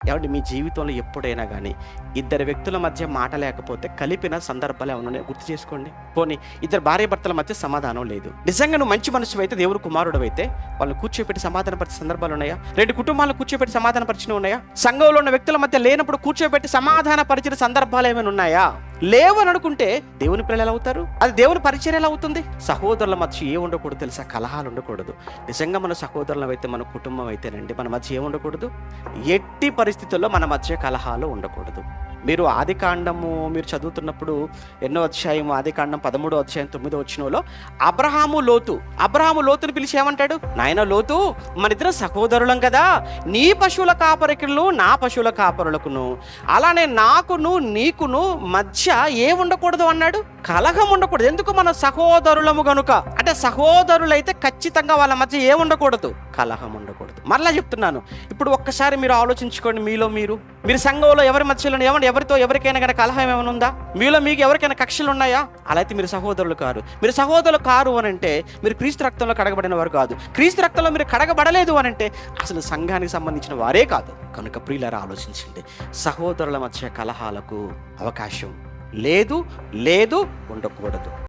ఏమండి మీ జీవితంలో ఎప్పుడైనా గానీ, ఇద్దరు వ్యక్తుల మధ్య మాట లేకపోతే కలిపిన సందర్భాలు ఏమన్నా ఉన్నాయో గుర్తు చేసుకోండి. పోనీ ఇద్దరు భార్యాభర్తల మధ్య సమాధానం లేదు. నిజంగా నువ్వు మంచి మనిషివైతే, దేవుని కుమారుడివైతే వాళ్ళని కూర్చోపెట్టి సమాధానపరిచే సందర్భాలు ఉన్నాయా? 2 కుటుంబాలను కూర్చోపెట్టి సమాధానపరిచినవి ఉన్నాయా? సంఘంలో ఉన్న వ్యక్తుల మధ్య లేనప్పుడు కూర్చోబెట్టి సమాధానపరిచిన సందర్భాలు ఏమైనా ఉన్నాయా? లేవు అని అనుకుంటే దేవుని పిల్లలు ఎలా అవుతారు? అది దేవుని పరిచర్య ఎలా అవుతుంది? సహోదరుల మధ్య ఏ ఉండకూడదు తెలుసా? కలహాలు ఉండకూడదు. నిజంగా మన సహోదరులం అయితే, మన కుటుంబం అయితేనండి, మన మధ్య ఏ ఉండకూడదు? ఎట్టి పరిస్థితుల్లో మన మధ్య కలహాలు ఉండకూడదు. మీరు ఆదికాండము మీరు చదువుతున్నప్పుడు ఎన్నో అధ్యాయం, ఆదికాండం 13వ అధ్యాయం 9వ వచనంలో అబ్రహాము లోతుని పిలిచి ఏమంటాడు? నాయన లోతు, మన ఇద్దరం సహోదరులం కదా, నీ పశువుల కాపరికులను నా పశువుల కాపరులకును, అలానే నాకును నీకును మధ్య ఏ ఉండకూడదు అన్నాడు? కలహం ఉండకూడదు. ఎందుకు? మన సహోదరులము గనుక. అంటే సహోదరులైతే ఖచ్చితంగా వాళ్ళ మధ్య ఏ ఉండకూడదు? కలహం ఉండకూడదు. మరలా చెప్తున్నాను, ఇప్పుడు ఒక్కసారి మీరు ఆలోచించుకోండి. మీరు సంఘంలో ఎవరి మధ్యలో ఏమంటే ఎవరితో ఎవరికైనా కనుక కలహం ఏమైనా ఉందా? మీలో మీకు ఎవరికైనా కక్షలు ఉన్నాయా? అలా అయితే మీరు సహోదరులు కారు. మీరు సహోదరులు కారు అని అంటే మీరు క్రీస్తు రక్తంలో కడగబడిన వారు కాదు. క్రీస్తు రక్తంలో మీరు కడగబడలేదు అని అంటే అసలు సంఘానికి సంబంధించిన వారే కాదు. కనుక ప్రియులారా ఆలోచించండి. సహోదరుల మధ్య కలహాలకు అవకాశం లేదు, ఉండకూడదు.